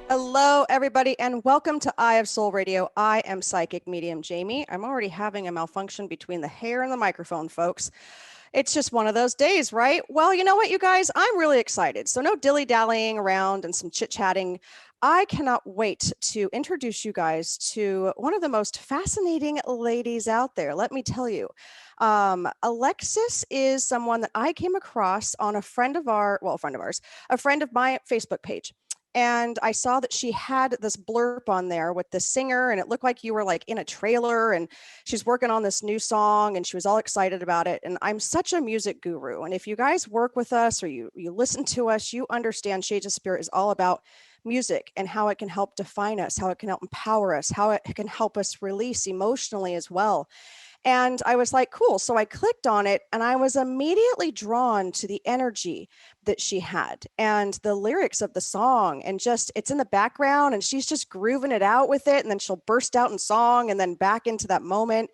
Hello, everybody, and welcome to Eye of Soul Radio. I am Psychic Medium Jaime. I'm already having a malfunction between the hair and the microphone, folks. It's just one of those days, right? Well, you know what, you guys? I'm really excited. So no dilly-dallying around and some chit-chatting. I cannot wait to introduce you guys to one of the most fascinating ladies out there. Let me tell you. Alexis is someone that I came across on a friend of my Facebook page. And I saw that she had this blurb on there with the singer, and it looked like you were like in a trailer, and she's working on this new song, and she was all excited about it. And I'm such a music guru. And if you guys work with us or you listen to us, you understand Shades of Spirit is all about music and how it can help define us, how it can help empower us, how it can help us release emotionally as well. And I was like, cool. So I clicked on it and I was immediately drawn to the energy that she had and the lyrics of the song. And just, it's in the background and she's just grooving it out with it. And then she'll burst out in song and then back into that moment.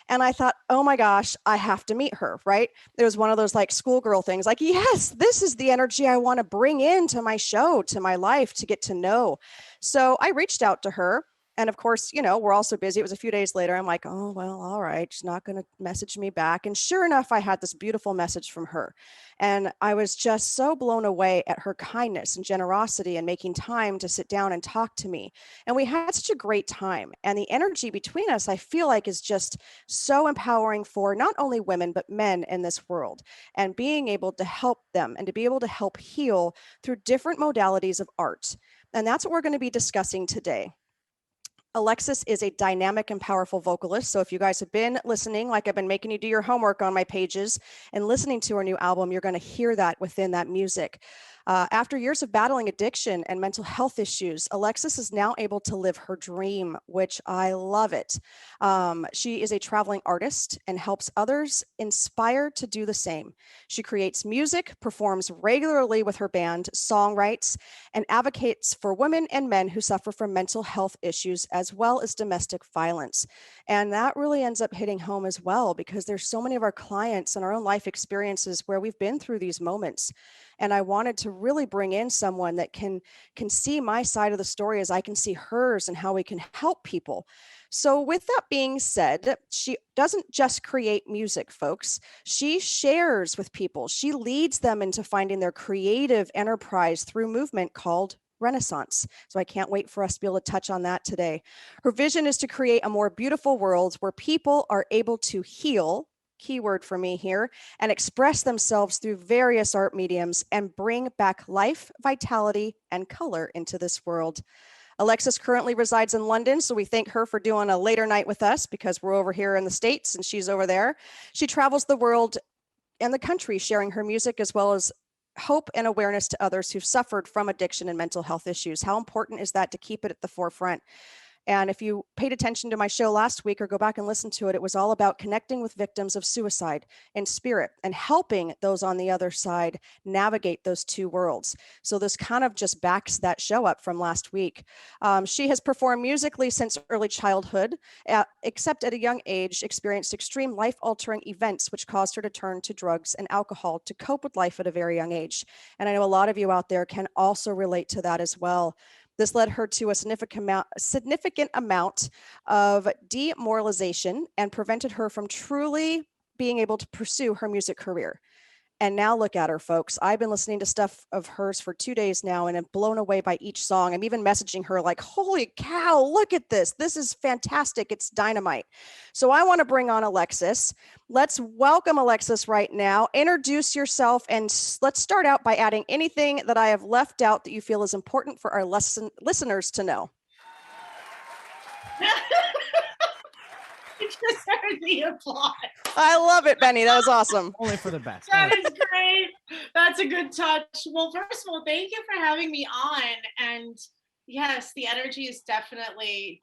And I thought, oh my gosh, I have to meet her, right? It was one of those like schoolgirl things, like, yes, this is the energy I want to bring into my show, to my life, to get to know. So I reached out to her. And of course, you know, we're all so busy. It was a few days later. I'm like, oh, well, all right. She's not going to message me back. And sure enough, I had this beautiful message from her. And I was just so blown away at her kindness and generosity and making time to sit down and talk to me. And we had such a great time. And the energy between us, I feel like, is just so empowering for not only women, but men in this world. And being able to help them and to be able to help heal through different modalities of art. And that's what we're going to be discussing today. Alexis is a dynamic and powerful vocalist. So if you guys have been listening, like I've been making you do your homework on my pages and listening to her new album, you're going to hear that within that music. After years of battling addiction and mental health issues, Alexis is now able to live her dream, which I love it. She is a traveling artist and helps others inspire to do the same. She creates music, performs regularly with her band, Songwrites, and advocates for women and men who suffer from mental health issues as well as domestic violence. And that really ends up hitting home as well, because there's so many of our clients and our own life experiences where we've been through these moments. And I wanted to really bring in someone that can see my side of the story as I can see hers and how we can help people. So with that being said, she doesn't just create music, folks. She shares with people. She leads them into finding their creative enterprise through a movement called Renaissance. So I can't wait for us to be able to touch on that today. Her vision is to create a more beautiful world where people are able to heal, keyword for me here, and express themselves through various art mediums and bring back life, vitality, and color into this world. Alexis currently resides in London, so we thank her for doing a later night with us because we're over here in the States and she's over there. She travels the world and the country sharing her music as well as hope and awareness to others who've suffered from addiction and mental health issues. How important is that to keep it at the forefront? And if you paid attention to my show last week or go back and listen to it, it was all about connecting with victims of suicide in spirit and helping those on the other side navigate those two worlds. So this kind of just backs that show up from last week. She has performed musically since early childhood, except at a young age, experienced extreme life-altering events, which caused her to turn to drugs and alcohol to cope with life at a very young age. And I know a lot of you out there can also relate to that as well. This led her to a significant amount of demoralization and prevented her from truly being able to pursue her music career. And now look at her, folks. I've been listening to stuff of hers for 2 days now and I'm blown away by each song. I'm even messaging her like, holy cow, look at this. This is fantastic. It's dynamite. So I want to bring on Alexis. Let's welcome Alexis right now. Introduce yourself and let's start out by adding anything that I have left out that you feel is important for our listeners to know. You just heard the applause. I love it, Benny. That was awesome. Only for the best. That is great. That's a good touch. Well, first of all, thank you for having me on. And yes, the energy is definitely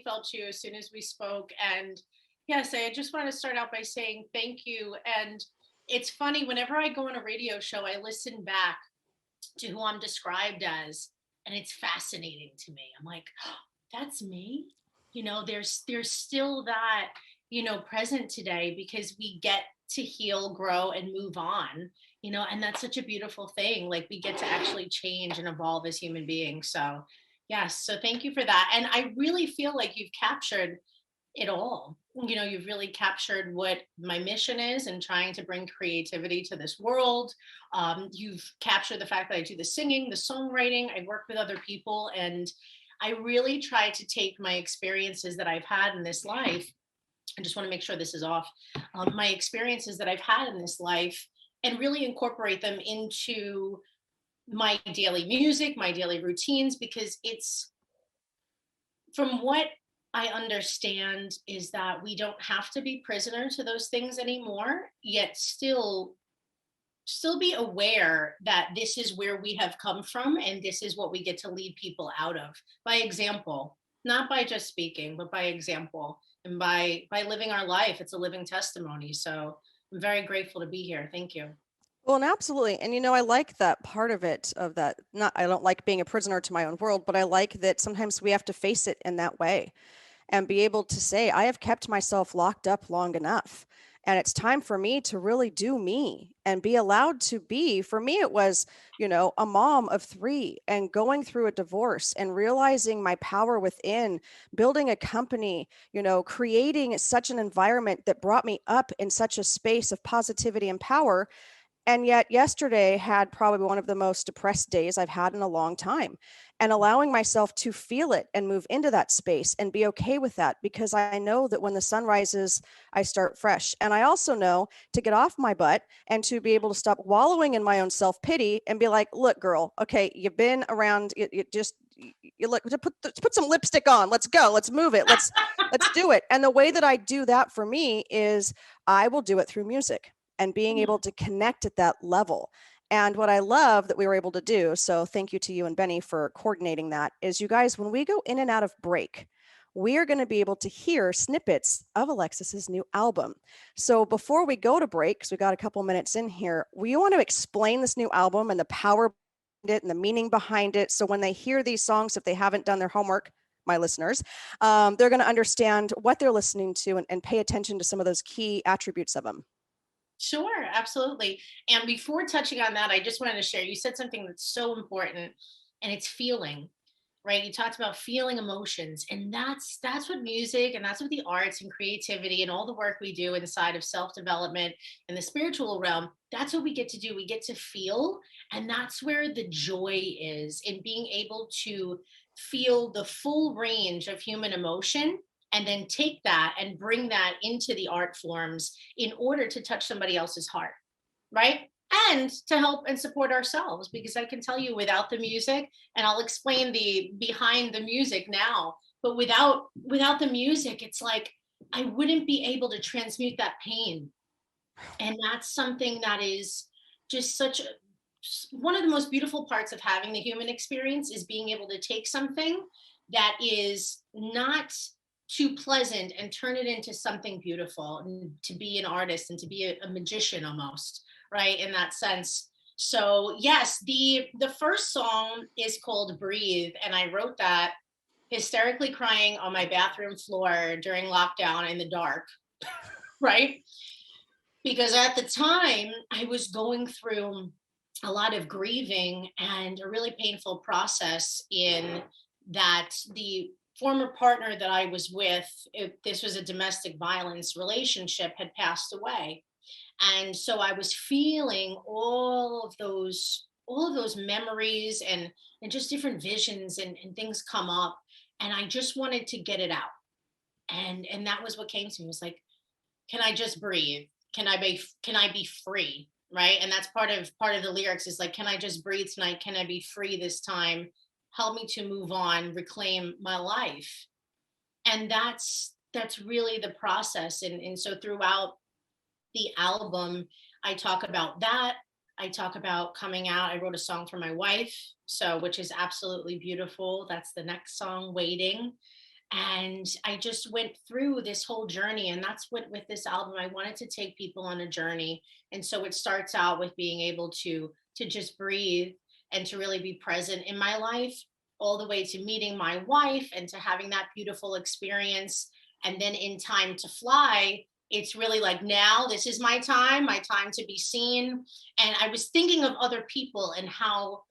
felt you as soon as we spoke. And yes, I just want to start out by saying thank you. And it's funny, whenever I go on a radio show, I listen back to who I'm described as, and it's fascinating to me. I'm like, oh, that's me. You know, there's still that, you know, present today because we get to heal, grow, and move on, you know, and that's such a beautiful thing. Like we get to actually change and evolve as human beings. So yes, so thank you for that. And I really feel like you've captured it all. You know, you've really captured what my mission is and trying to bring creativity to this world. You've captured the fact that I do the singing, the songwriting, I work with other people, and I really try to take my experiences that I've had in this life. I just want to make sure this is off. My experiences that I've had in this life and really incorporate them into my daily music, my daily routines, because it's, from what I understand, is that we don't have to be prisoner to those things anymore, yet still be aware that this is where we have come from and this is what we get to lead people out of by example, not by just speaking, but by example and by living our life. It's a living testimony. So I'm very grateful to be here. Thank you. Well, and absolutely. And, you know, I like that part of it, of that. Not, I don't like being a prisoner to my own world, but I like that sometimes we have to face it in that way and be able to say, I have kept myself locked up long enough. And it's time for me to really do me and be allowed to be. For me, it was, you know, a mom of 3 and going through a divorce and realizing my power within, building a company, you know, creating such an environment that brought me up in such a space of positivity and power. And yet yesterday had probably one of the most depressed days I've had in a long time, and allowing myself to feel it and move into that space and be okay with that, because I know that when the sun rises, I start fresh. And I also know to get off my butt and to be able to stop wallowing in my own self-pity and be like, look, girl, okay, you've been around, you look, put some lipstick on. Let's go. Let's move it. Let's do it. And the way that I do that for me is I will do it through music and being able to connect at that level. And what I love that we were able to do, so thank you to you and Benny for coordinating that, is you guys, when we go in and out of break, we are going to be able to hear snippets of Alexis's new album. So before we go to break, because we got a couple minutes in here, we want to explain this new album and the power behind it and the meaning behind it. So when they hear these songs, if they haven't done their homework, my listeners, they're going to understand what they're listening to and pay attention to some of those key attributes of them. Sure, absolutely. And before touching on that, I just wanted to share, you said something that's so important, and it's feeling, right? You talked about feeling emotions, and that's what music and that's what the arts and creativity and all the work we do inside of self-development and the spiritual realm, that's what we get to do. We get to feel, and that's where the joy is, in being able to feel the full range of human emotion and then take that and bring that into the art forms in order to touch somebody else's heart, right? And to help and support ourselves, because I can tell you, without the music, and I'll explain the behind the music now, but without the music, it's like I wouldn't be able to transmute that pain. And that's something that is just one of the most beautiful parts of having the human experience, is being able to take something that is not too pleasant and turn it into something beautiful, and to be an artist and to be a magician almost, right, in that sense. So yes, the first song is called Breathe, and I wrote that hysterically crying on my bathroom floor during lockdown in the dark, right? Because at the time I was going through a lot of grieving and a really painful process, in that the former partner that I was with, this was a domestic violence relationship, had passed away. And so I was feeling all of those memories and just different visions and things come up. And I just wanted to get it out. And that was what came to me. It was like, can I just breathe? Can I be free? Right. And that's part of the lyrics is like, can I just breathe tonight? Can I be free this time? Help me to move on, reclaim my life. And that's really the process. And so throughout the album, I talk about that. I talk about coming out. I wrote a song for my wife, so which is absolutely beautiful. That's the next song, Waiting. And I just went through this whole journey, and that's what with this album I wanted to take people on a journey. And so it starts out with being able to just breathe and to really be present in my life, all the way to meeting my wife and to having that beautiful experience. And then in Time to Fly, it's really like, now this is my time to be seen. And I was thinking of other people and how,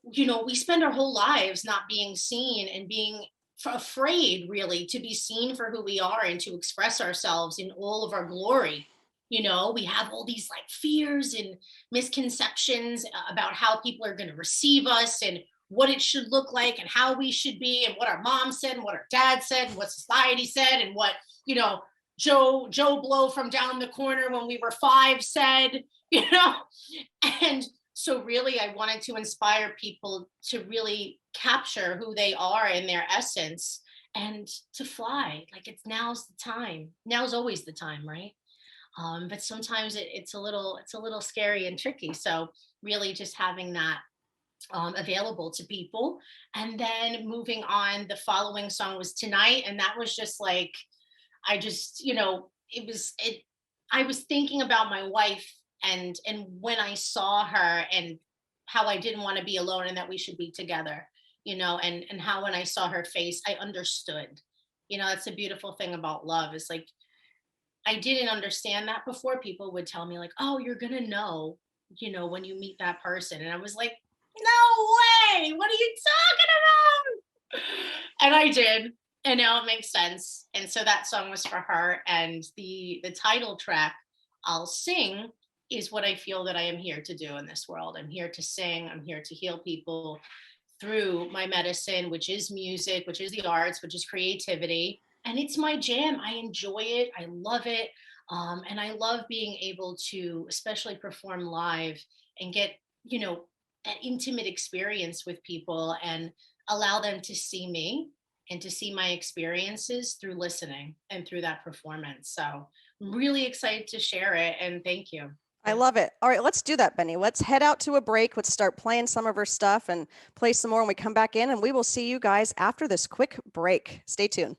we spend our whole lives not being seen and being afraid really to be seen for who we are and to express ourselves in all of our glory. We have all these like fears and misconceptions about how people are going to receive us and what it should look like and how we should be and what our mom said and what our dad said and what society said and what, Joe Blow from down the corner when we were 5 said, and so really I wanted to inspire people to really capture who they are in their essence and to fly. Like now's the time. Now's always the time, right? But sometimes it's a little scary and tricky. So really just having that available to people. And then moving on, the following song was Tonight. And that was just like, I just, I was thinking about my wife and when I saw her and how I didn't want to be alone and that we should be together, and how when I saw her face, I understood. That's a beautiful thing about love is like, I didn't understand that before. People would tell me like, oh, you're going to know, when you meet that person. And I was like, no way, what are you talking about? And I did. And now it makes sense. And so that song was for her. And the title track, I'll Sing, is what I feel that I am here to do in this world. I'm here to sing. I'm here to heal people through my medicine, which is music, which is the arts, which is creativity. And it's my jam. I enjoy it. I love it. And I love being able to especially perform live and get, that intimate experience with people and allow them to see me and to see my experiences through listening and through that performance. So I'm really excited to share it. And thank you. I love it. All right, let's do that, Benny. Let's head out to a break. Let's start playing some of her stuff and play some more when we come back in. And we will see you guys after this quick break. Stay tuned.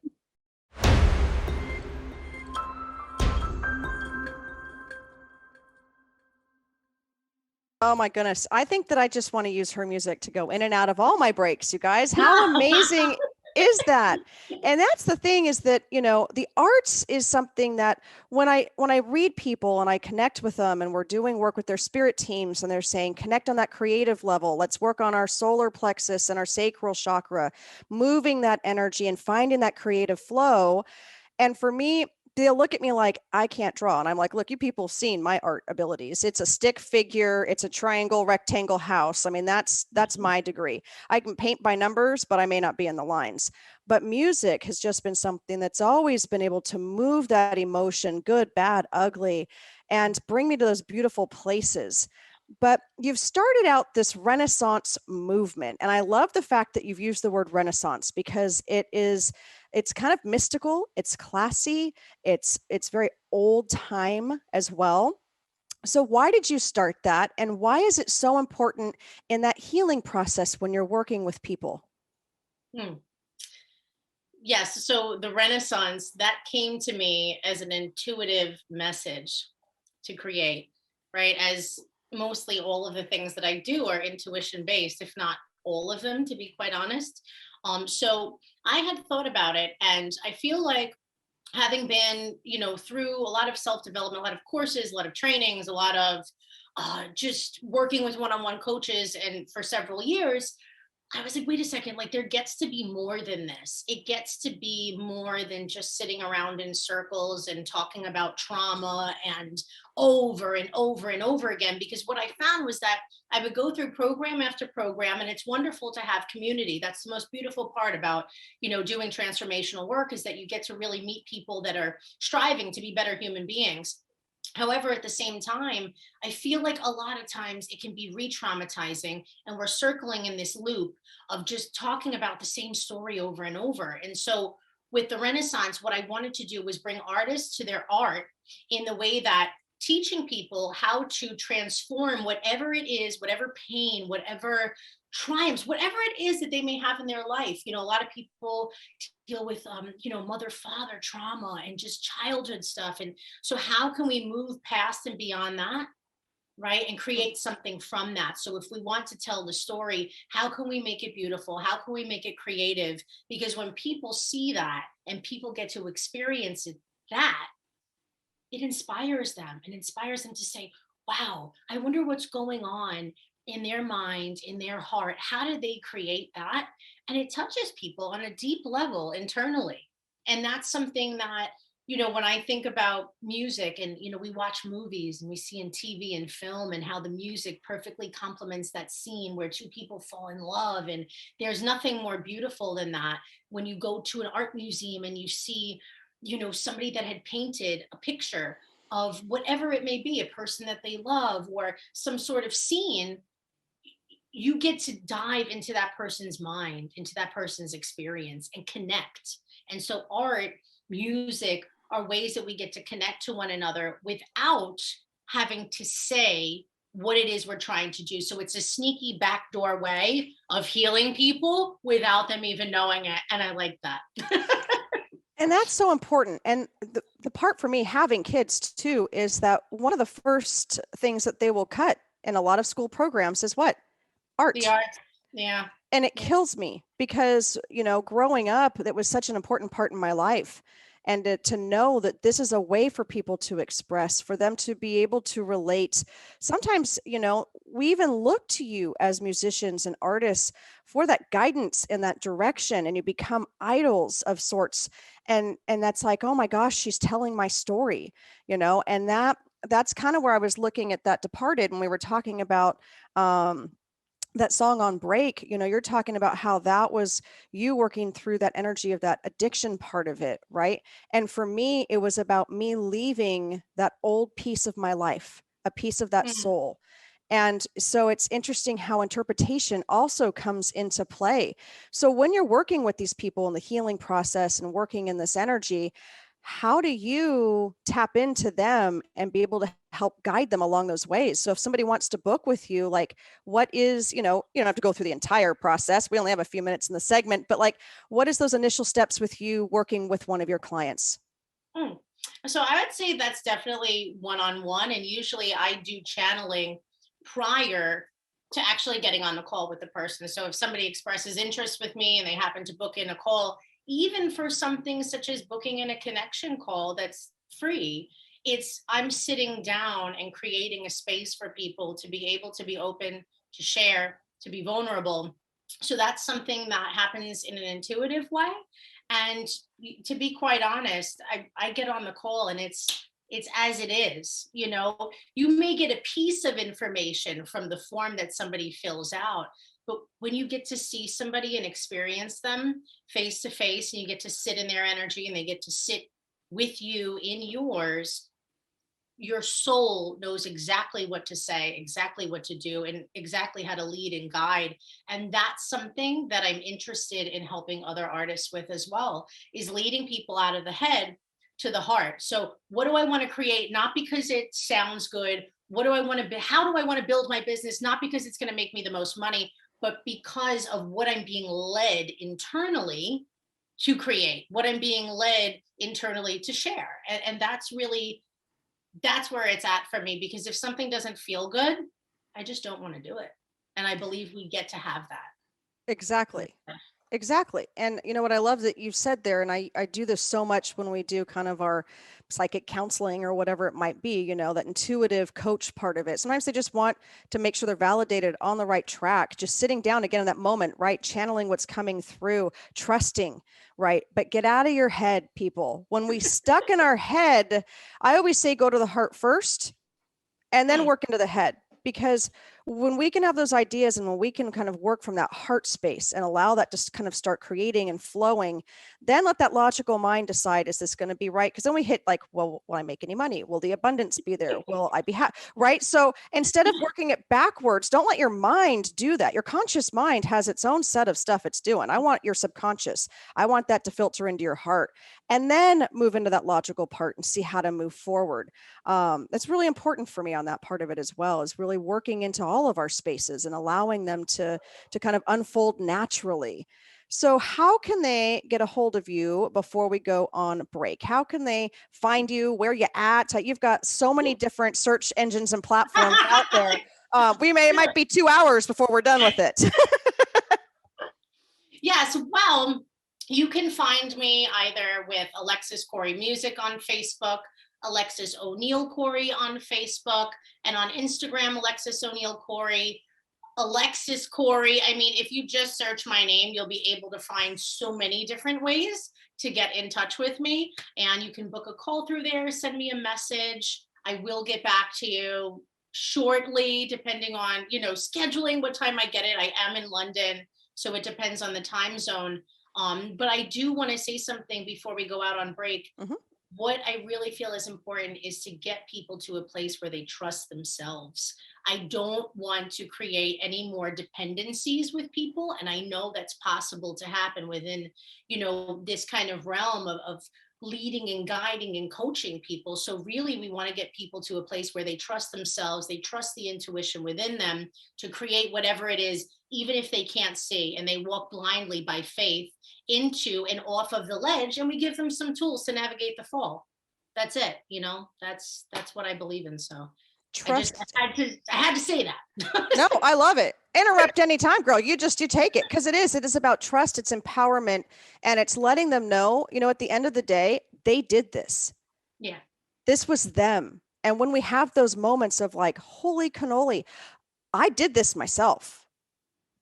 Oh my goodness. I think that I just want to use her music to go in and out of all my breaks, you guys. How amazing is that? And that's the thing is that, the arts is something that when I read people and I connect with them and we're doing work with their spirit teams and they're saying, connect on that creative level. Let's work on our solar plexus and our sacral chakra, moving that energy and finding that creative flow. And for me, they'll look at me like I can't draw. And I'm like, look, you people have seen my art abilities. It's a stick figure. It's a triangle, rectangle house. I mean, that's my degree. I can paint by numbers, but I may not be in the lines. But music has just been something that's always been able to move that emotion, good, bad, ugly, and bring me to those beautiful places. But you've started out this Renaissance movement. And I love the fact that you've used the word Renaissance because it's kind of mystical, it's classy, it's very old time as well. So why did you start that? And why is it so important in that healing process when you're working with people? Yes. So the Renaissance, that came to me as an intuitive message to create, right? As mostly all of the things that I do are intuition based, if not all of them, to be quite honest. So I had thought about it, and I feel like having been, through a lot of self-development, a lot of courses, a lot of trainings, a lot of just working with one-on-one coaches and for several years, I was like, wait a second, like there gets to be more than this. It gets to be more than just sitting around in circles and talking about trauma and over and over and over again. Because what I found was that I would go through program after program, and it's wonderful to have community. That's the most beautiful part about, doing transformational work, is that you get to really meet people that are striving to be better human beings. However, at the same time, I feel like a lot of times it can be re-traumatizing, and we're circling in this loop of just talking about the same story over and over. And so with the Renaissance, what I wanted to do was bring artists to their art in the way that teaching people how to transform whatever it is, whatever pain, whatever triumphs, whatever it is that they may have in their life. A lot of people deal with, mother, father trauma and just childhood stuff. And so how can we move past and beyond that? Right. And create something from that. So if we want to tell the story, how can we make it beautiful? How can we make it creative? Because when people see that and people get to experience it, it inspires them, and inspires them to say, wow, I wonder what's going on in their mind, in their heart. How did they create that? And it touches people on a deep level internally. And that's something that, when I think about music, and, we watch movies and we see in TV and film, and how the music perfectly complements that scene where two people fall in love. And there's nothing more beautiful than that. When you go to an art museum and you see, somebody that had painted a picture of whatever it may be, a person that they love or some sort of scene, you get to dive into that person's mind, into that person's experience, and connect. And so art, music are ways that we get to connect to one another without having to say what it is we're trying to do. So it's a sneaky backdoor way of healing people without them even knowing it. And I like that. And that's so important. And the part for me having kids too is that one of the first things that they will cut in a lot of school programs is what? Art. The art. Yeah. And it kills me because, growing up, that was such an important part in my life. And to know that this is a way for people to express, for them to be able to relate. Sometimes, we even look to you as musicians and artists for that guidance in that direction, and you become idols of sorts. And that's like, oh my gosh, she's telling my story, and that's kind of where I was looking at that Departed when we were talking about, that song on Break. You're talking about how that was you working through that energy of that addiction part of it, right? And for me, it was about me leaving that old piece of my life, a piece of that soul. And so it's interesting how interpretation also comes into play. So when you're working with these people in the healing process and working in this energy, how do you tap into them and be able to help guide them along those ways? So if somebody wants to book with you, like what is, you don't have to go through the entire process. We only have a few minutes in the segment, but like, what is those initial steps with you working with one of your clients? So I would say that's definitely one-on-one. And usually I do channeling prior to actually getting on the call with the person. So if somebody expresses interest with me and they happen to book in a call, even for something such as booking in a connection call that's free, I'm sitting down and creating a space for people to be able to be open, to share, to be vulnerable. So that's something that happens in an intuitive way. And to be quite honest, I get on the call and it's as it is. You may get a piece of information from the form that somebody fills out, but when you get to see somebody and experience them face to face, and you get to sit in their energy and they get to sit with you in yours, your soul knows exactly what to say, exactly what to do, and exactly how to lead and guide. And that's something that I'm interested in helping other artists with as well, is leading people out of the head to the heart. So what do I want to create? Not because it sounds good. What do I want to be? How do I want to build my business? Not because it's going to make me the most money, but because of what I'm being led internally to create, what I'm being led internally to share. And that's where it's at for me, because if something doesn't feel good, I just don't want to do it. And I believe we get to have that. Exactly. Exactly. And you know what I love that you said there, and I do this so much when we do kind of our psychic counseling or whatever it might be, you know, that intuitive coach part of it. Sometimes they just want to make sure they're validated on the right track, just sitting down again in that moment, right? Channeling what's coming through, trusting, right? But get out of your head, people. When we stuck in our head, I always say go to the heart first and then work into the head, because when we can have those ideas and when we can kind of work from that heart space and allow that to kind of start creating and flowing, then let that logical mind decide, is this going to be right? Because then we hit like, well, will I make any money? Will the abundance be there? Will I be happy? Right? So instead of working it backwards, don't let your mind do that. Your conscious mind has its own set of stuff it's doing. I want your subconscious. I want that to filter into your heart and then move into that logical part and see how to move forward. That's really important for me on that part of it as well, is really working into all of our spaces and allowing them to kind of unfold naturally. So how can they get a hold of you before we go on break? How can they find you? Where you at? You've got so many different search engines and platforms out there. It might be 2 hours before we're done with it. Yes, well, you can find me either with Alexis Corey Music on Facebook, Alexis O'Neill Corey on Facebook, and on Instagram, Alexis O'Neill Corey, Alexis Corey. I mean, if you just search my name, you'll be able to find so many different ways to get in touch with me. And you can book a call through there, send me a message. I will get back to you shortly, depending on, you know, scheduling what time I get it. I am in London, so it depends on the time zone. But I do want to say something before we go out on break. Mm-hmm. What I really feel is important is to get people to a place where they trust themselves. I don't want to create any more dependencies with people. And I know that's possible to happen within, you know, this kind of realm of leading and guiding and coaching people. So really, we want to get people to a place where they trust themselves, they trust the intuition within them to create whatever it is, even if they can't see, and they walk blindly by faith into and off of the ledge, and we give them some tools to navigate the fall. That's it. You know, that's what I believe in. So trust. I had to say that. No, I love it. Interrupt anytime, girl. You take it, because it is about trust. It's empowerment, and it's letting them know, you know, at the end of the day, they did this. Yeah. This was them. And when we have those moments of like, holy cannoli, I did this myself.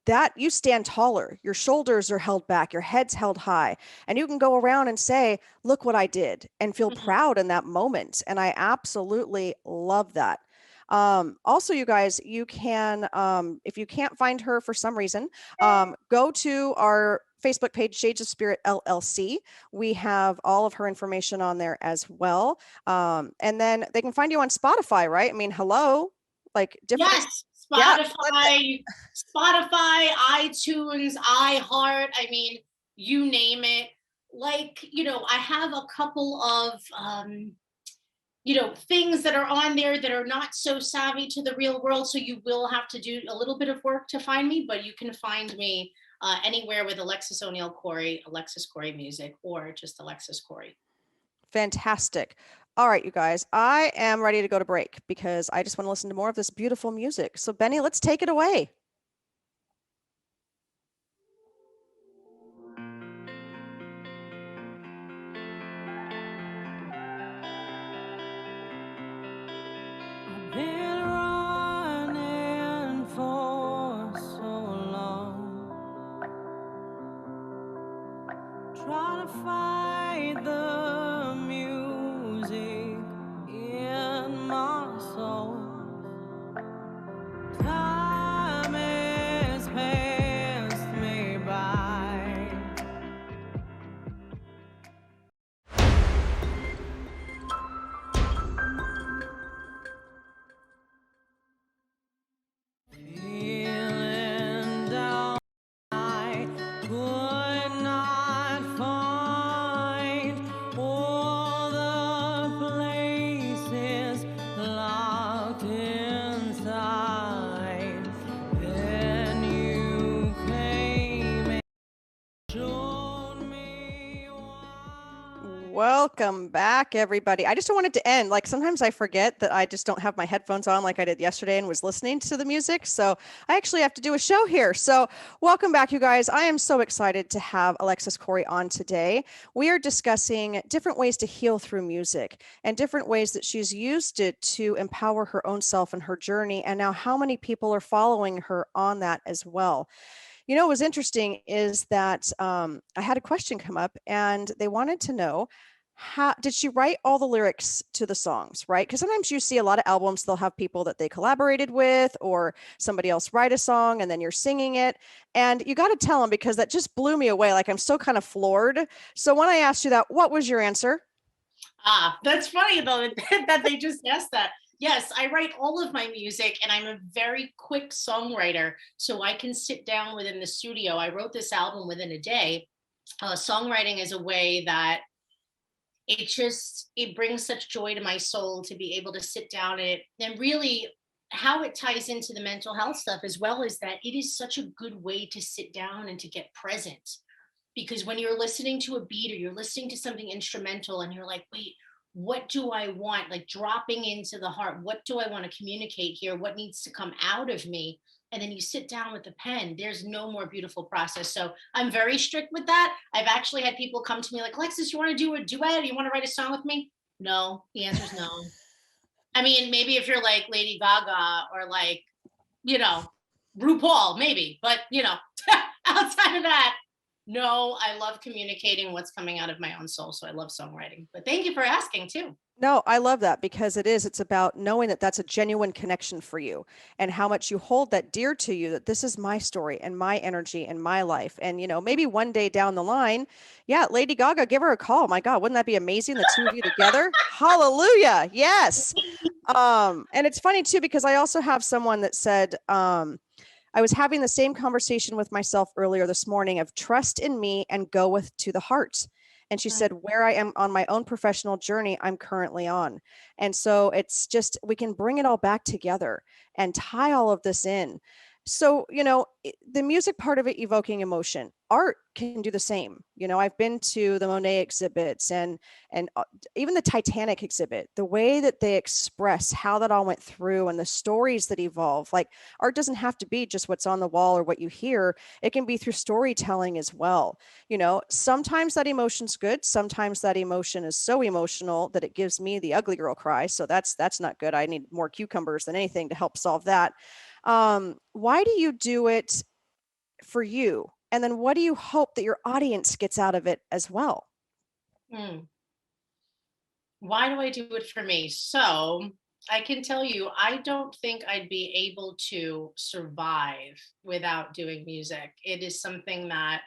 That you stand taller, your shoulders are held back, your head's held high, and you can go around and say, look what I did, and feel proud in that moment. And I absolutely love that. Also, you guys, you can, if you can't find her for some reason, go to our Facebook page, Shades of Spirit LLC. We have all of her information on there as well. And then they can find you on Spotify, right? I mean, hello, like different. Yes. Spotify, iTunes, iHeart. I mean, you name it. Like, you know, I have a couple of, you know, things that are on there that are not so savvy to the real world. So you will have to do a little bit of work to find me, but you can find me anywhere with Alexis O'Neill Corey, Alexis Corey Music, or just Alexis Corey. Fantastic. All right, you guys, I am ready to go to break because I just want to listen to more of this beautiful music. So Benny, let's take it away. I've been running for so long, trying to find the music in my soul. Time has passed me by. Feeling down, I could not find Welcome back, everybody. I just don't want it to end. Like sometimes I forget that I just don't have my headphones on like I did yesterday and was listening to the music. So I actually have to do a show here. So welcome back, you guys. I am so excited to have Alexis Corey on today. We are discussing different ways to heal through music and different ways that she's used it to empower her own self and her journey. And now how many people are following her on that as well. You know, what was interesting is that I had a question come up and they wanted to know, how did she write all the lyrics to the songs, right? Because sometimes you see a lot of albums, they'll have people that they collaborated with or somebody else write a song and then you're singing it. And you got to tell them, because that just blew me away. Like I'm so kind of floored. So when I asked you that, what was your answer? That's funny though that they just asked that. Yes, I write all of my music and I'm a very quick songwriter. So I can sit down within the studio. I wrote this album within a day. Songwriting is a way that it brings such joy to my soul to be able to sit down and really how it ties into the mental health stuff, as well as that it is such a good way to sit down and to get present. Because when you're listening to a beat or you're listening to something instrumental and you're like, wait, what do I want? Like dropping into the heart. What do I want to communicate here? What needs to come out of me? And then you sit down with the pen. There's no more beautiful process. So I'm very strict with that. I've actually had people come to me like, Alexis, you want to do a duet? You want to write a song with me? No, the answer is no. I mean, maybe if you're like Lady Gaga or like, you know, RuPaul, maybe, but you know, outside of that, no, I love communicating what's coming out of my own soul. So I love songwriting, but thank you for asking too. No, I love that, because it's about knowing that that's a genuine connection for you and how much you hold that dear to you, that this is my story and my energy and my life. And, you know, maybe one day down the line, yeah, Lady Gaga, give her a call. My God, wouldn't that be amazing? The two of you together. Hallelujah. Yes. And it's funny too, because I also have someone that said, I was having the same conversation with myself earlier this morning of trust in me and go with to the heart. And she said, where I am on my own professional journey, I'm currently on. And so it's just, we can bring it all back together and tie all of this in. So, you know, the music part of it, evoking emotion, art can do the same. You know, I've been to the Monet exhibits and even the Titanic exhibit, the way that they express how that all went through and the stories that evolve. Like art doesn't have to be just what's on the wall or what you hear. It can be through storytelling as well. You know, sometimes that emotion's good. Sometimes that emotion is so emotional that it gives me the ugly girl cry. So that's not good. I need more cucumbers than anything to help solve that. Why do you do it for you? And then what do you hope that your audience gets out of it as well? Why do I do it for me? So I can tell you, I don't think I'd be able to survive without doing music. It is something that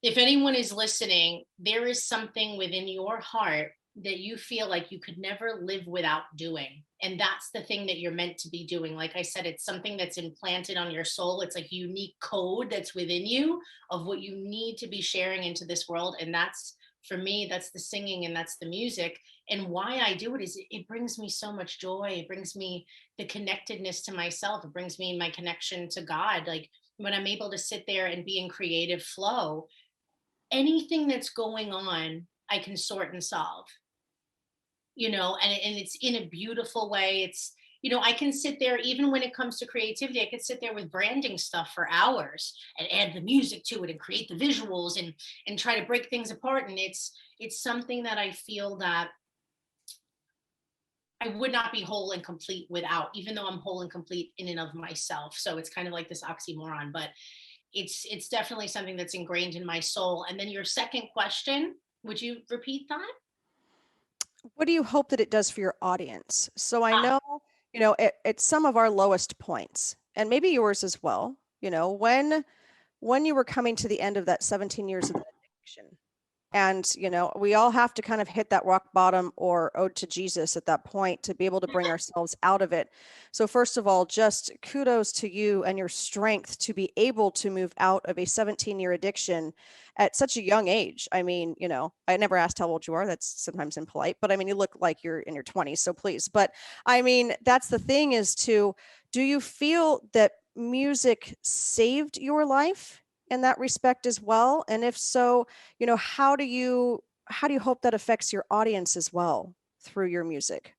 if anyone is listening, there is something within your heart that you feel like you could never live without doing. And that's the thing that you're meant to be doing. Like I said, it's something that's implanted on your soul. It's like a unique code that's within you of what you need to be sharing into this world. And that's, for me, that's the singing and that's the music. And why I do it is it brings me so much joy. It brings me the connectedness to myself. It brings me my connection to God. Like when I'm able to sit there and be in creative flow, anything that's going on, I can sort and solve. You know, and it's in a beautiful way. It's, you know, I can sit there, even when it comes to creativity, I could sit there with branding stuff for hours and add the music to it and create the visuals and try to break things apart. And it's something that I feel that I would not be whole and complete without, even though I'm whole and complete in and of myself. So it's kind of like this oxymoron, but it's definitely something that's ingrained in my soul. And then your second question, would you repeat that? What do you hope that it does for your audience? So I know, you know, at some of our lowest points, and maybe yours as well, you know, when you were coming to the end of that 17 years of addiction, and, you know, we all have to kind of hit that rock bottom or ode to Jesus at that point to be able to bring ourselves out of it. So first of all, just kudos to you and your strength to be able to move out of a 17-year addiction at such a young age. I mean, you know, I never asked how old you are. That's sometimes impolite, but I mean, you look like you're in your 20s, so please. But I mean, that's the thing is do you feel that music saved your life in that respect as well? And if so, you know, how do you how do you hope that affects your audience as well through your music?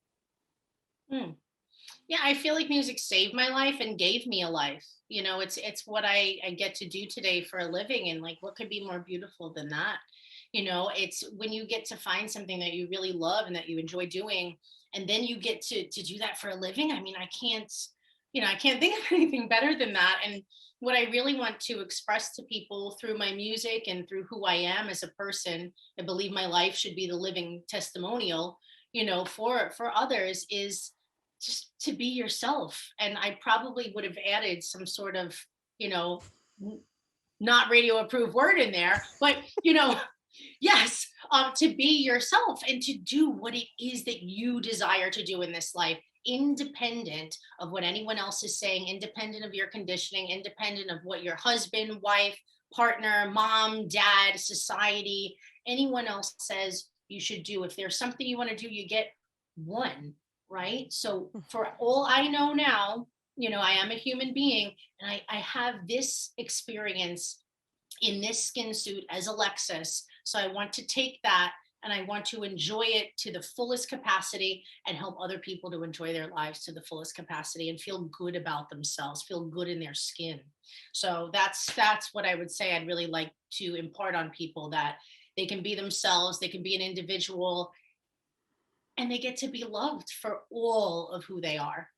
Yeah, I feel like music saved my life and gave me a life. It's what I get to do today for a living, and like, what could be more beautiful than that? It's when you get to find something that you really love and that you enjoy doing, and then you get to do that for a living. I mean, I can't think of anything better than that. And what I really want to express to people through my music and through who I am as a person, I believe my life should be the living testimonial, for others, is just to be yourself. And I probably would have added some sort of, not radio approved word in there, but, yes, to be yourself and to do what it is that you desire to do in this life, independent of what anyone else is saying, independent of your conditioning, independent of what your husband, wife, partner, mom, dad, society, anyone else says you should do. If there's something you want to do, you get one, right? So for all I know now, I am a human being, and I have this experience in this skin suit as Alexis. So I want to take that and I want to enjoy it to the fullest capacity and help other people to enjoy their lives to the fullest capacity and feel good about themselves, feel good in their skin. So that's what I would say I'd really like to impart on people, that they can be themselves, they can be an individual, and they get to be loved for all of who they are.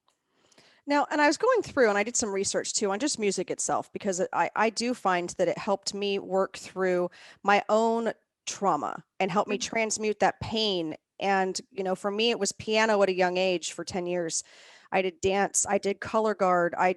Now, and I was going through and I did some research too on just music itself, because I do find that it helped me work through my own trauma and help me transmute that pain. And, for me, it was piano at a young age for 10 years. I did dance, I did color guard, I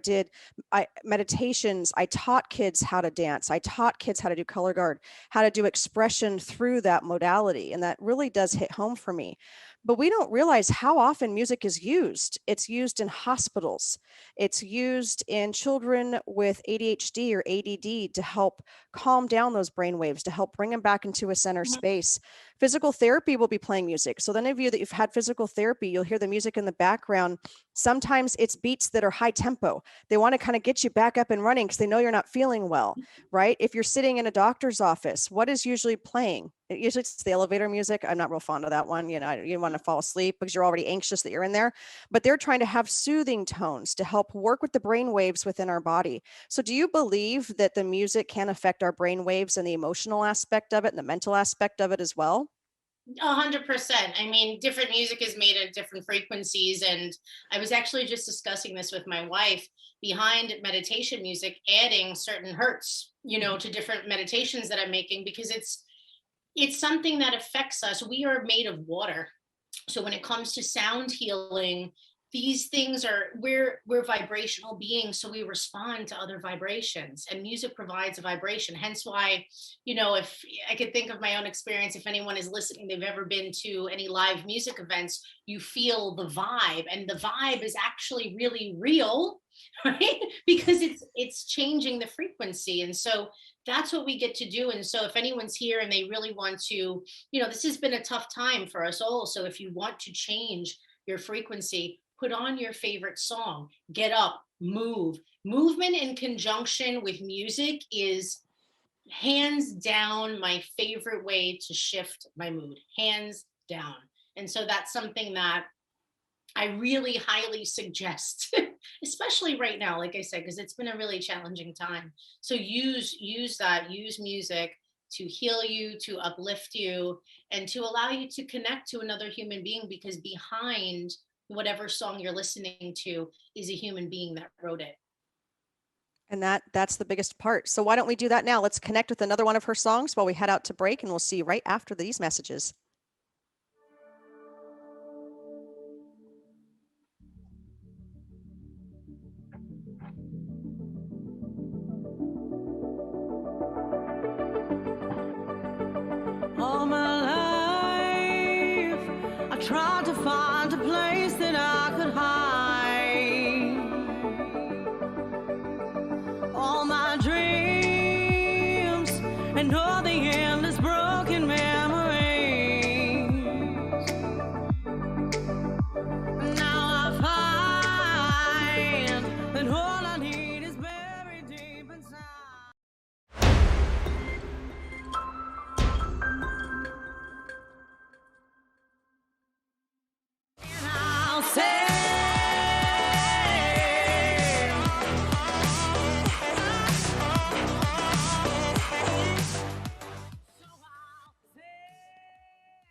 meditations, I taught kids how to dance, I taught kids how to do color guard, how to do expression through that modality. And that really does hit home for me. But we don't realize how often music is used. It's used in hospitals. It's used in children with ADHD or ADD to help calm down those brain waves, to help bring them back into a center space. Physical therapy will be playing music. So then of you that you've had physical therapy, you'll hear the music in the background. Sometimes it's beats that are high tempo. They want to kind of get you back up and running because they know you're not feeling well, right? If you're sitting in a doctor's office, what is usually playing? Usually it's the elevator music. I'm not real fond of that one. You want to fall asleep because you're already anxious that you're in there, but they're trying to have soothing tones to help work with the brain waves within our body. So do you believe that the music can affect our brain waves and the emotional aspect of it and the mental aspect of it as well? 100%. I mean, different music is made at different frequencies. And I was actually just discussing this with my wife, behind meditation music, adding certain hertz, to different meditations that I'm making, because it's something that affects us. We are made of water. So when it comes to sound healing, these things we're vibrational beings. So we respond to other vibrations, and music provides a vibration. Hence why, if I could think of my own experience, if anyone is listening, they've ever been to any live music events, you feel the vibe, and the vibe is actually really real, right? Because it's changing the frequency. And so that's what we get to do. And so if anyone's here and they really want to, this has been a tough time for us all. So if you want to change your frequency, put on your favorite song, get up, move. Movement in conjunction with music is hands down my favorite way to shift my mood, hands down. And so that's something that I really highly suggest, especially right now, like I said, because it's been a really challenging time. So use music to heal you, to uplift you, and to allow you to connect to another human being, because behind whatever song you're listening to is a human being that wrote it. And that's the biggest part. So why don't we do that now? Let's connect with another one of her songs while we head out to break, and we'll see you right after these messages. All my life, I tried to find a place that I could hide. All my dreams and all the endless broken memories. Now I find that all I need is buried deep inside.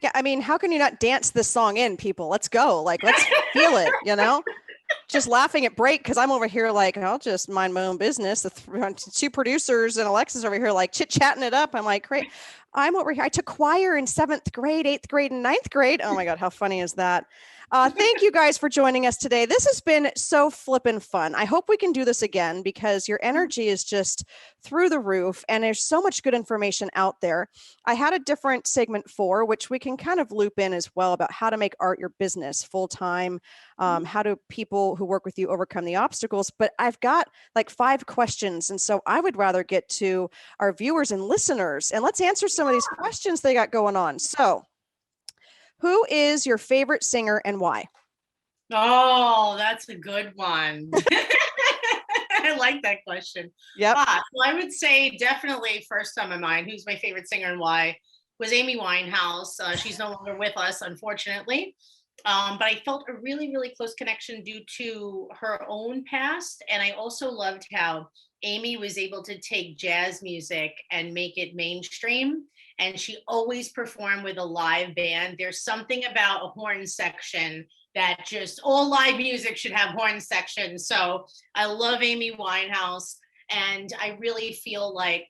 Yeah, I mean, how can you not dance this song in, people? Let's go. Like, let's feel it, you know? Just laughing at break because I'm over here like, I'll just mind my own business. The two producers and Alexis over here like chit-chatting it up. I'm like, great. I'm over here. I took choir in 7th grade, 8th grade, and 9th grade. Oh my God, how funny is that? Thank you guys for joining us today. This has been so flippin' fun. I hope we can do this again because your energy is just through the roof and there's so much good information out there. I had a different segment 4, which we can kind of loop in as well about how to make art your business full time. How do people who work with you overcome the obstacles? But I've got like 5 questions. And so I would rather get to our viewers and listeners and let's answer some of these questions they got going on. So, who is your favorite singer and why? Oh, that's a good one. I like that question. Yep. Well, I would say definitely first on my mind, who's my favorite singer and why, was Amy Winehouse. She's no longer with us, unfortunately. But I felt a really, really close connection due to her own past. And I also loved how Amy was able to take jazz music and make it mainstream. And she always performed with a live band. There's something about a horn section that just all live music should have horn sections. So I love Amy Winehouse. And I really feel like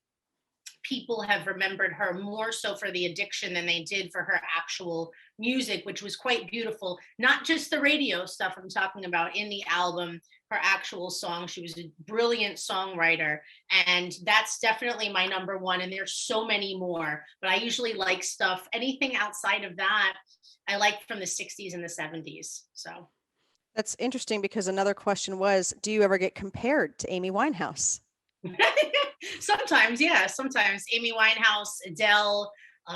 people have remembered her more so for the addiction than they did for her actual music, which was quite beautiful. Not just the radio stuff I'm talking about in the album, her actual song. She was a brilliant songwriter. And that's definitely my number one. And there's so many more, but I usually like stuff, anything outside of that, I like from the 60s and the 70s. So that's interesting because another question was, do you ever get compared to Amy Winehouse? Sometimes, yeah. Sometimes Amy Winehouse, Adele,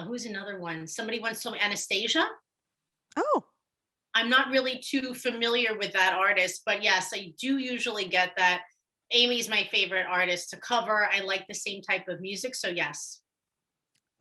who's another one? Somebody once told me Anastasia. Oh, I'm not really too familiar with that artist, but yes, I do usually get that. Amy's my favorite artist to cover. I like the same type of music. So yes.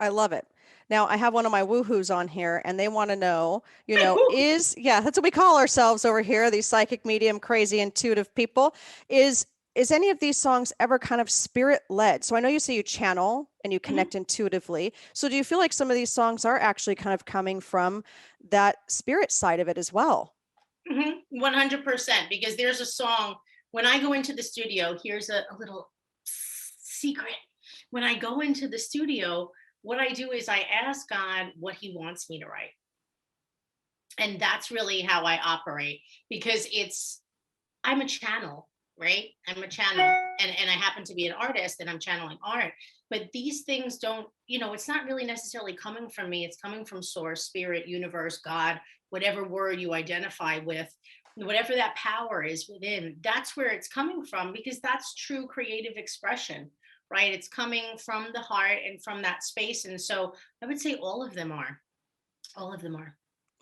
I love it. Now I have one of my woohoos on here and they want to know, that's what we call ourselves over here. These psychic medium, crazy, intuitive people is any of these songs ever kind of spirit led? So I know you say you channel and you connect intuitively. So do you feel like some of these songs are actually kind of coming from that spirit side of it as well? 100%, because there's a song, when I go into the studio, here's a little secret. When I go into the studio, what I do is I ask God what he wants me to write. And that's really how I operate because I'm a channel. Right? I'm a channel and I happen to be an artist and I'm channeling art, but these things don't, it's not really necessarily coming from me. It's coming from source, spirit, universe, God, whatever word you identify with, whatever that power is within, that's where it's coming from because that's true creative expression, right? It's coming from the heart and from that space. And so I would say all of them are.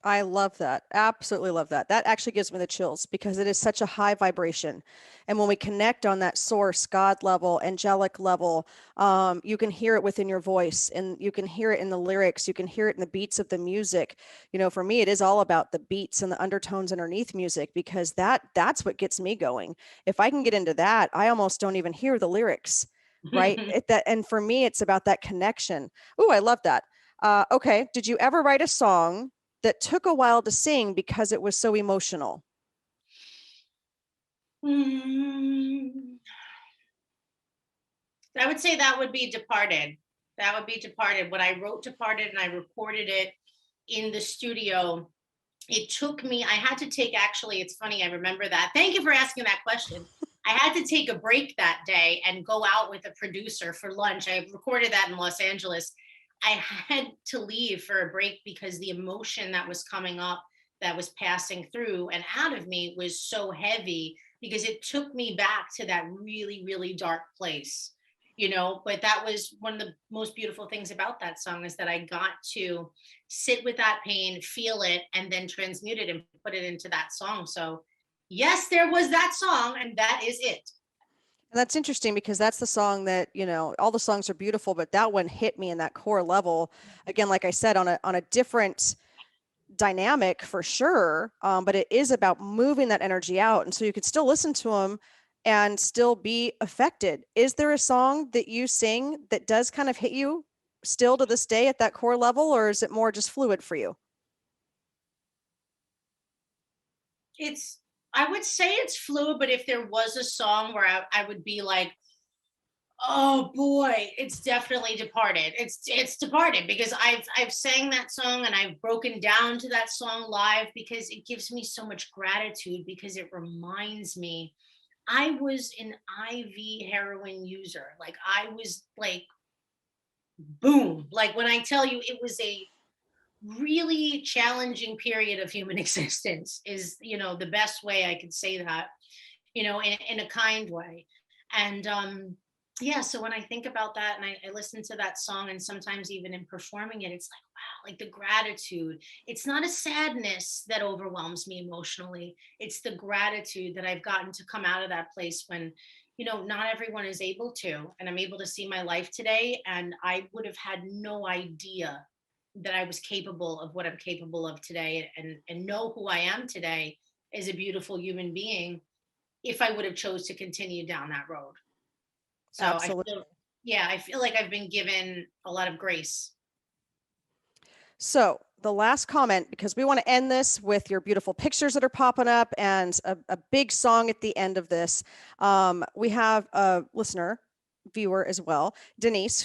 I love that. Absolutely love that. That actually gives me the chills because it is such a high vibration. And when we connect on that source, God level, angelic level, you can hear it within your voice and you can hear it in the lyrics. You can hear it in the beats of the music. For me, it is all about the beats and the undertones underneath music because that's what gets me going. If I can get into that, I almost don't even hear the lyrics, right? And for me, it's about that connection. Oh, I love that. Okay. Did you ever write a song that took a while to sing because it was so emotional? I would say that would be Departed. When I wrote Departed and I recorded it in the studio, it took me, I had to take, actually, it's funny, I remember that. Thank you for asking that question. I had to take a break that day and go out with a producer for lunch. I recorded that in Los Angeles. I had to leave for a break because the emotion that was coming up, that was passing through and out of me was so heavy because it took me back to that really, really dark place, but that was one of the most beautiful things about that song is that I got to sit with that pain, feel it, and then transmute it and put it into that song. So yes, there was that song and that is it. And that's interesting because that's the song that, all the songs are beautiful, but that one hit me in that core level. Again, like I said, on a different dynamic for sure. But it is about moving that energy out. And so you could still listen to them and still be affected. Is there a song that you sing that does kind of hit you still to this day at that core level, or is it more just fluid for you? I would say it's fluid, but if there was a song where I would be like, oh boy, it's definitely Departed. It's Departed, because I've sang that song and I've broken down to that song live because it gives me so much gratitude, because it reminds me I was an IV heroin user. Like, I was like, boom. Like, when I tell you it was a really challenging period of human existence, is, the best way I could say that, in a kind way. And yeah, so when I think about that and I listen to that song, and sometimes even in performing it, it's like, wow, like the gratitude. It's not a sadness that overwhelms me emotionally. It's the gratitude that I've gotten to come out of that place when, not everyone is able to. And I'm able to see my life today. And I would have had no idea that I was capable of what I'm capable of today, and know who I am today as a beautiful human being, if I would have chose to continue down that road. So Absolutely. I feel like I've been given a lot of grace. So the last comment, because we want to end this with your beautiful pictures that are popping up and a big song at the end of this. We have a listener, viewer as well, Denise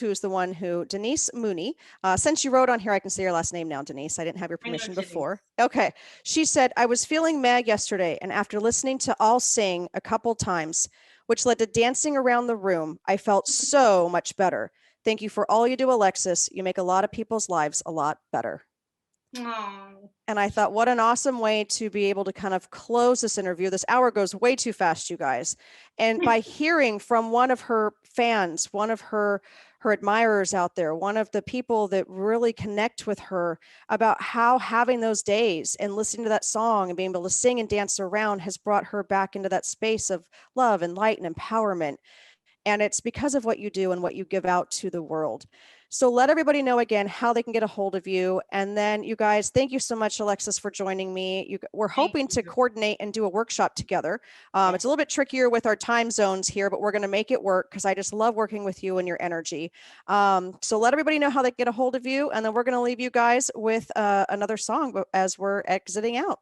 Mooney. Since you wrote on here, I can say your last name now, Denise. I didn't have your permission before. Okay. She said, I was feeling mad yesterday, and after listening to all sing a couple times, which led to dancing around the room, I felt so much better. Thank you for all you do, Alexis. You make a lot of people's lives a lot better. Oh. And I thought, what an awesome way to be able to kind of close this interview. This hour goes way too fast, you guys. And by hearing from one of her fans, one of her admirers out there, one of the people that really connect with her, about how having those days and listening to that song and being able to sing and dance around has brought her back into that space of love and light and empowerment. And it's because of what you do and what you give out to the world. So let everybody know again how they can get a hold of you. And then you guys, thank you so much, Alexis, for joining me. We're hoping to coordinate and do a workshop together. It's a little bit trickier with our time zones here, but we're going to make it work, because I just love working with you and your energy. So let everybody know how they get a hold of you. And then we're going to leave you guys with another song as we're exiting out.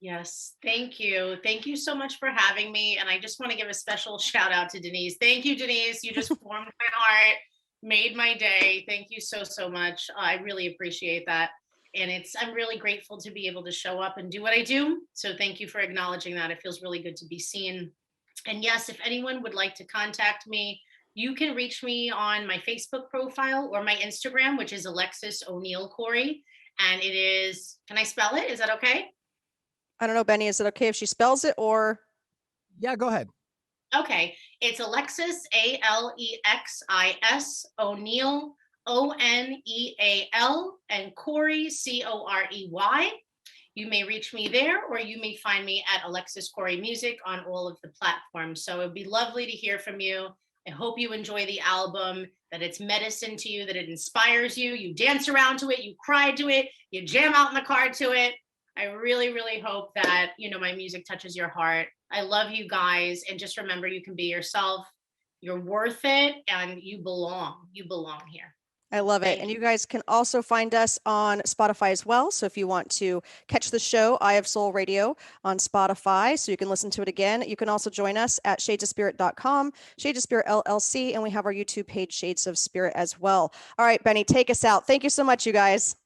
Yes, thank you. Thank you so much for having me. And I just want to give a special shout out to Denise. Thank you, Denise. You just warmed my heart, made my day. Thank you so, so much. I really appreciate that. And I'm really grateful to be able to show up and do what I do. So thank you for acknowledging that. It feels really good to be seen. And yes, if anyone would like to contact me, you can reach me on my Facebook profile or my Instagram, which is Alexis O'Neill Corey. And it is, can I spell it? Is that okay? I don't know, Benny, is it okay if she spells it, or? Yeah, go ahead. Okay. It's Alexis, Alexis, O'Neill, Oneal, and Corey, Corey. You may reach me there, or you may find me at Alexis Corey Music on all of the platforms. So it'd be lovely to hear from you. I hope you enjoy the album, that it's medicine to you, that it inspires you. You dance around to it, you cry to it, you jam out in the car to it. I really, really hope that, my music touches your heart. I love you guys. And just remember, you can be yourself. You're worth it, and you belong. You belong here. I love it. And you guys can also find us on Spotify as well. So if you want to catch the show, Eye of Soul Radio on Spotify, so you can listen to it again. You can also join us at shadesofspirit.com, Shades of Spirit LLC, and we have our YouTube page, Shades of Spirit, as well. All right, Benny, take us out. Thank you so much, you guys.